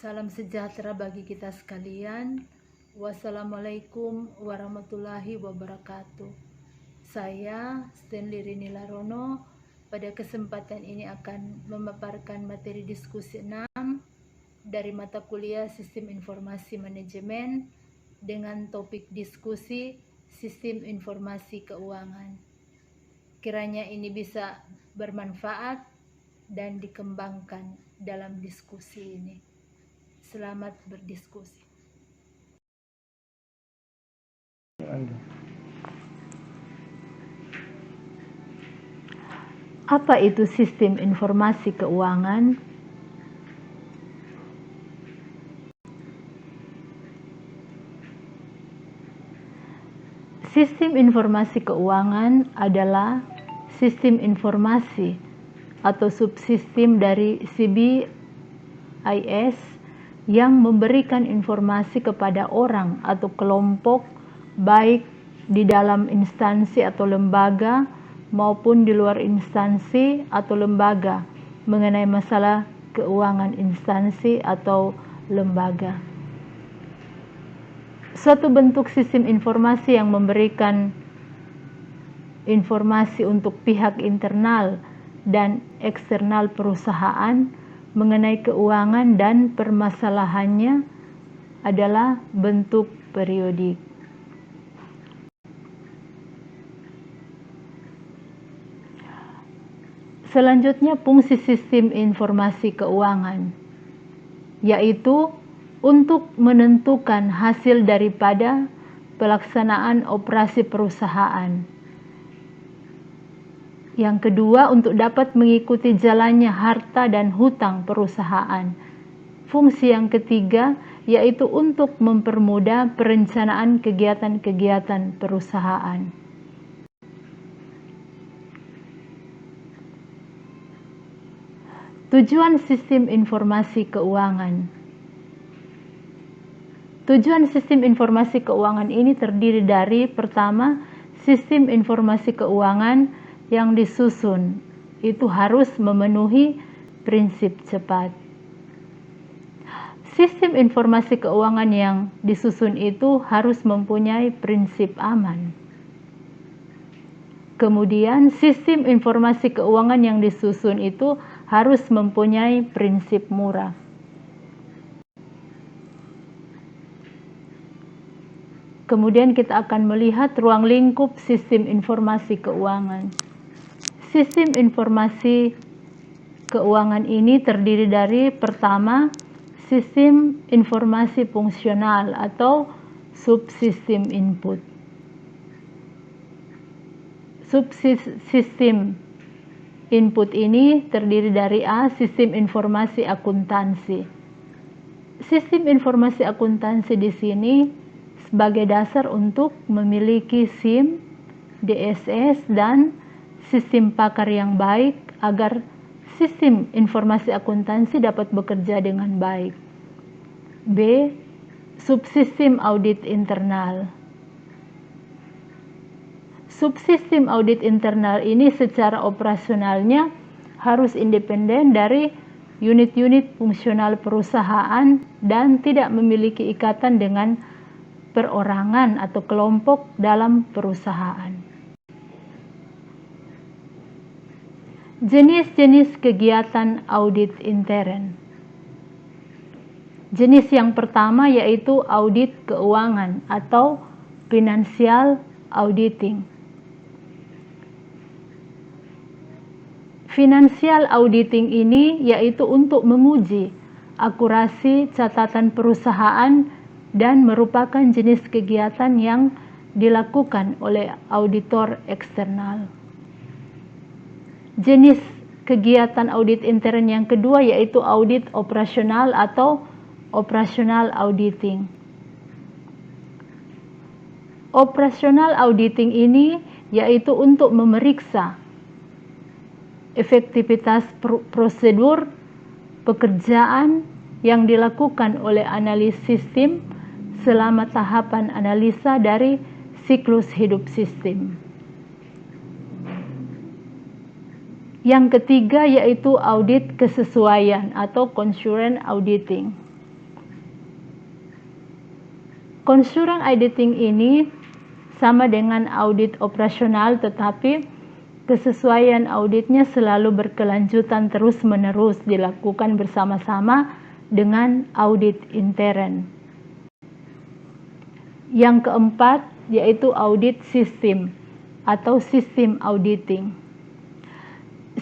Salam sejahtera bagi kita sekalian. Wassalamualaikum warahmatullahi wabarakatuh. Saya Stanley Rini Larono pada kesempatan ini akan memaparkan materi diskusi 6 dari mata kuliah Sistem Informasi Manajemen dengan topik diskusi Sistem Informasi Keuangan. Kiranya ini bisa bermanfaat dan dikembangkan dalam diskusi ini. Selamat berdiskusi. Apa itu sistem informasi keuangan? Sistem informasi keuangan adalah sistem informasi atau subsistem dari CBIS yang memberikan informasi kepada orang atau kelompok baik di dalam instansi atau lembaga maupun di luar instansi atau lembaga mengenai masalah keuangan instansi atau lembaga. Suatu bentuk sistem informasi yang memberikan informasi untuk pihak internal dan eksternal perusahaan mengenai keuangan dan permasalahannya adalah bentuk periodik. Selanjutnya, fungsi sistem informasi keuangan, yaitu untuk menentukan hasil daripada pelaksanaan operasi perusahaan. Yang kedua, untuk dapat mengikuti jalannya harta dan hutang perusahaan. Fungsi yang ketiga, yaitu untuk mempermudah perencanaan kegiatan-kegiatan perusahaan. Tujuan sistem informasi keuangan. Tujuan sistem informasi keuangan ini terdiri dari, pertama, sistem informasi keuangan yang disusun itu harus memenuhi prinsip cepat. Sistem informasi keuangan yang disusun itu harus mempunyai prinsip aman. Kemudian, sistem informasi keuangan yang disusun itu harus mempunyai prinsip murah. Kemudian kita akan melihat ruang lingkup sistem informasi keuangan. Sistem informasi keuangan ini terdiri dari, pertama, sistem informasi fungsional atau subsistem input. Subsistem input ini terdiri dari A. Sistem informasi akuntansi. Sistem informasi akuntansi di sini sebagai dasar untuk memiliki SIM, DSS, dan sistem pakar yang baik agar sistem informasi akuntansi dapat bekerja dengan baik. B. Subsistem audit internal. Subsistem audit internal ini secara operasionalnya harus independen dari unit-unit fungsional perusahaan dan tidak memiliki ikatan dengan perorangan atau kelompok dalam perusahaan. Jenis-jenis kegiatan audit intern. Jenis yang pertama yaitu audit keuangan atau financial auditing. Financial auditing ini yaitu untuk menguji akurasi catatan perusahaan dan merupakan jenis kegiatan yang dilakukan oleh auditor eksternal. Jenis kegiatan audit intern yang kedua yaitu audit operasional atau operational auditing. Operational auditing ini yaitu untuk memeriksa efektivitas prosedur pekerjaan yang dilakukan oleh analis sistem selama tahapan analisa dari siklus hidup sistem. Yang ketiga yaitu audit kesesuaian atau concurrent auditing. Consumer auditing ini sama dengan audit operasional, tetapi kesesuaian auditnya selalu berkelanjutan terus-menerus dilakukan bersama-sama dengan audit intern. Yang keempat yaitu audit sistem atau sistem auditing.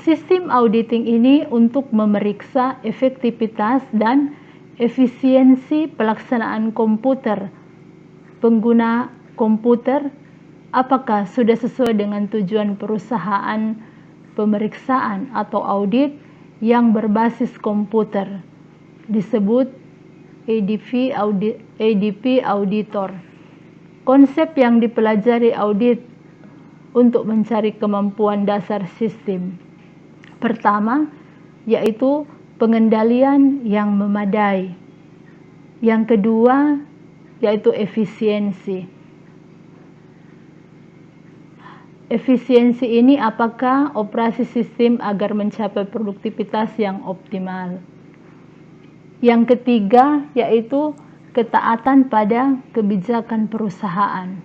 Sistem auditing ini untuk memeriksa efektivitas dan efisiensi pelaksanaan pengguna komputer, apakah sudah sesuai dengan tujuan perusahaan. Pemeriksaan atau audit yang berbasis komputer disebut ADP auditor. Konsep yang dipelajari audit untuk mencari kemampuan dasar sistem. Pertama, yaitu pengendalian yang memadai. Yang kedua, yaitu efisiensi. Efisiensi ini apakah operasi sistem agar mencapai produktivitas yang optimal. Yang ketiga, yaitu ketaatan pada kebijakan perusahaan.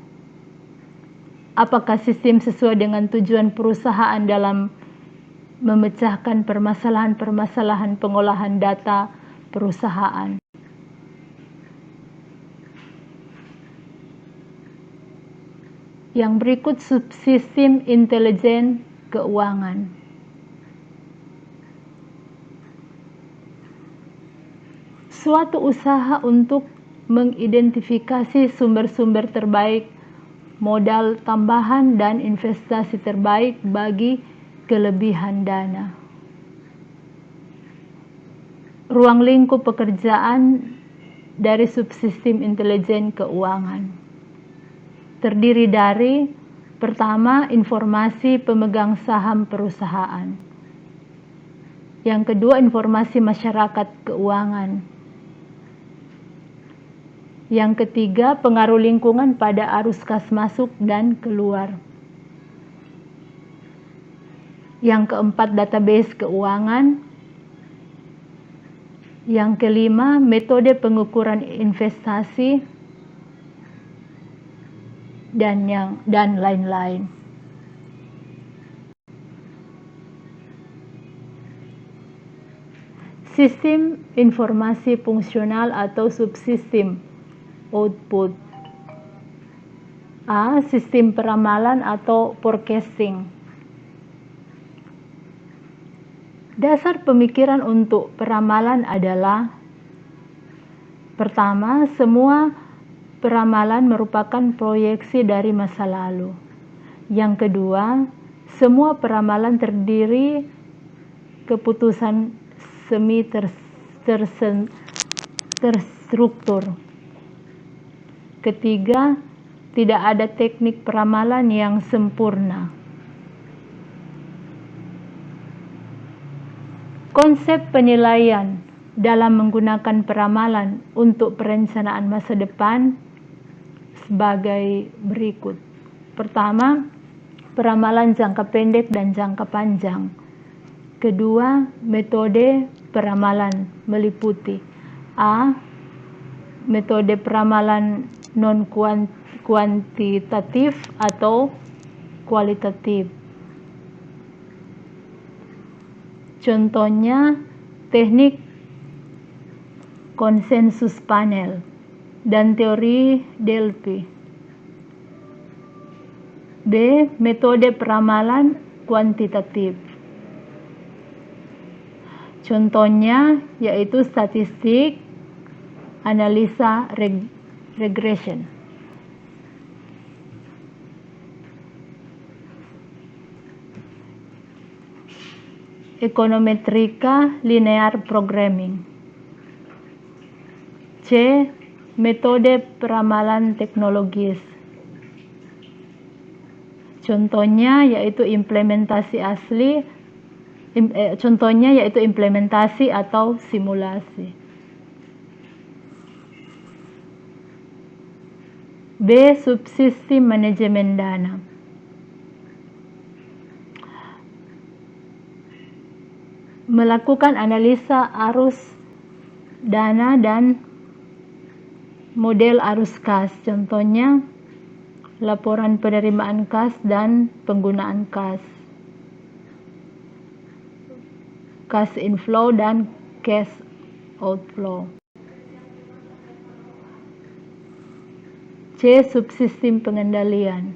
Apakah sistem sesuai dengan tujuan perusahaan dalam memecahkan permasalahan-permasalahan pengolahan data perusahaan. Yang berikut subsistem intelijen keuangan. Suatu usaha untuk mengidentifikasi sumber-sumber terbaik, modal tambahan dan investasi terbaik bagi kelebihan dana. Ruang lingkup pekerjaan dari subsistem intelijen keuangan terdiri dari: pertama, informasi pemegang saham perusahaan. Yang kedua, informasi masyarakat keuangan. Yang ketiga, pengaruh lingkungan pada arus kas masuk dan keluar. Yang keempat, database keuangan. Yang kelima, metode pengukuran investasi dan lain-lain. Sistem informasi fungsional atau subsistem output. A. Sistem peramalan atau forecasting. Dasar pemikiran untuk peramalan adalah: pertama, semua peramalan merupakan proyeksi dari masa lalu. Yang kedua, semua peramalan terdiri keputusan semi terstruktur. Ketiga, tidak ada teknik peramalan yang sempurna. Konsep penilaian dalam menggunakan peramalan untuk perencanaan masa depan sebagai berikut. Pertama, peramalan jangka pendek dan jangka panjang. Kedua, metode peramalan meliputi: A. Metode peramalan non-kuantitatif atau kualitatif. Contohnya, teknik konsensus panel dan teori Delphi. B. Metode peramalan kuantitatif. Contohnya yaitu statistik, analisa regression. Ekonometrika linear programming. C. Metode peramalan teknologis. Contohnya yaitu implementasi atau simulasi. B. Subsistem manajemen dana. Melakukan analisa arus dana dan model arus kas, contohnya laporan penerimaan kas dan penggunaan kas, cash inflow dan cash outflow. C. Subsistem pengendalian.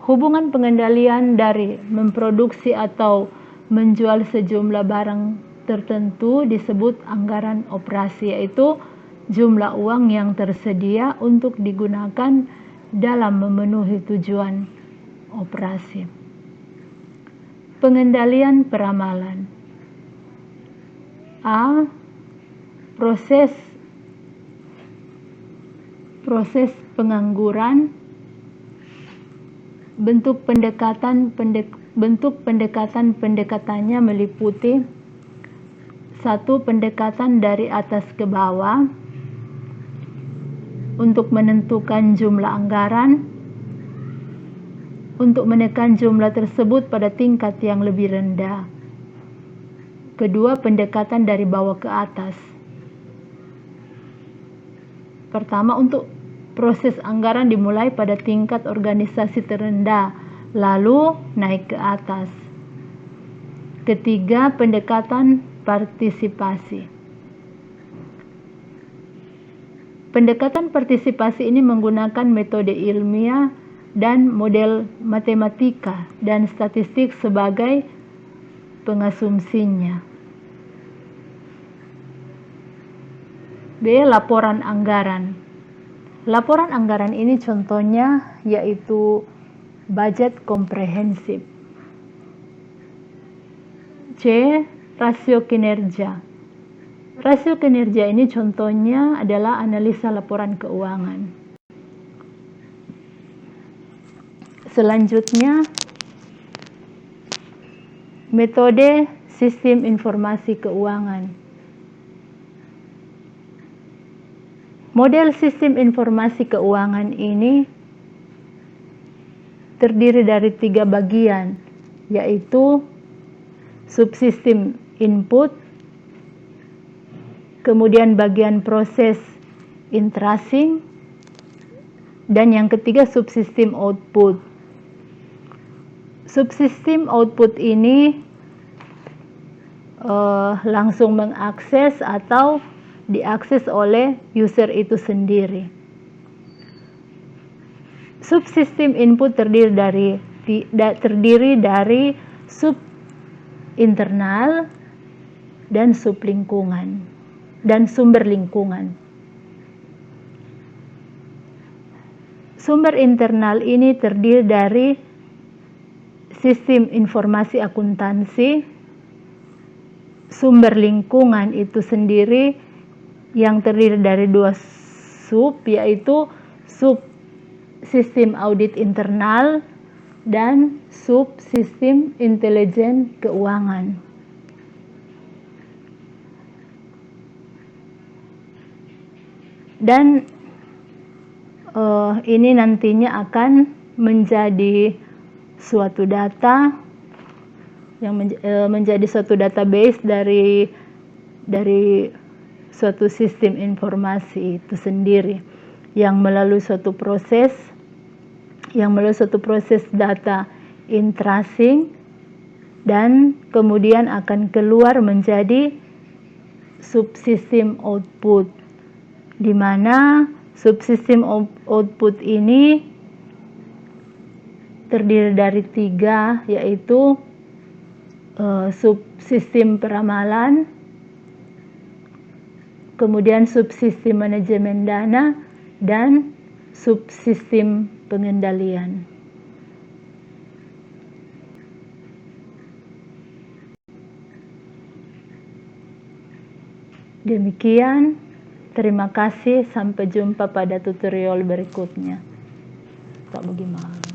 Hubungan pengendalian dari memproduksi atau menjual sejumlah barang tertentu disebut anggaran operasi, yaitu jumlah uang yang tersedia untuk digunakan dalam memenuhi tujuan operasi. Pengendalian peramalan. A. Proses pengangguran. Bentuk pendekatannya meliputi: 1. Pendekatan dari atas ke bawah untuk menentukan jumlah anggaran, untuk menekan jumlah tersebut pada tingkat yang lebih rendah. Kedua, pendekatan dari bawah ke atas. Pertama, untuk proses anggaran dimulai pada tingkat organisasi terendah, lalu naik ke atas. Ketiga, pendekatan partisipasi. Pendekatan partisipasi ini menggunakan metode ilmiah dan model matematika dan statistik sebagai pengasumsinya. B. Laporan anggaran. Laporan anggaran ini contohnya yaitu budget komprehensif. C. Rasio kinerja. Rasio kinerja ini contohnya adalah analisa laporan keuangan. Selanjutnya, metode sistem informasi keuangan. Model sistem informasi keuangan ini terdiri dari 3 bagian, yaitu subsistem input, kemudian bagian proses intrasing, dan yang ketiga subsistem output. Subsistem output ini langsung mengakses atau diakses oleh user itu sendiri. Subsistem input terdiri dari sub internal dan sublingkungan dan sumber lingkungan. Sumber internal ini terdiri dari sistem informasi akuntansi. Sumber lingkungan itu sendiri yang terdiri dari 2 sub, yaitu sub sistem audit internal dan sub sistem intelijen keuangan. Dan ini nantinya akan menjadi suatu data yang menjadi suatu database dari suatu sistem informasi itu sendiri yang melalui suatu proses data intrasing dan kemudian akan keluar menjadi subsistem output, di mana subsistem output ini terdiri dari 3, yaitu subsistem peramalan, kemudian subsistem manajemen dana, dan subsistem pengendalian. Demikian, terima kasih, sampai jumpa pada tutorial berikutnya. Tak bagaimana.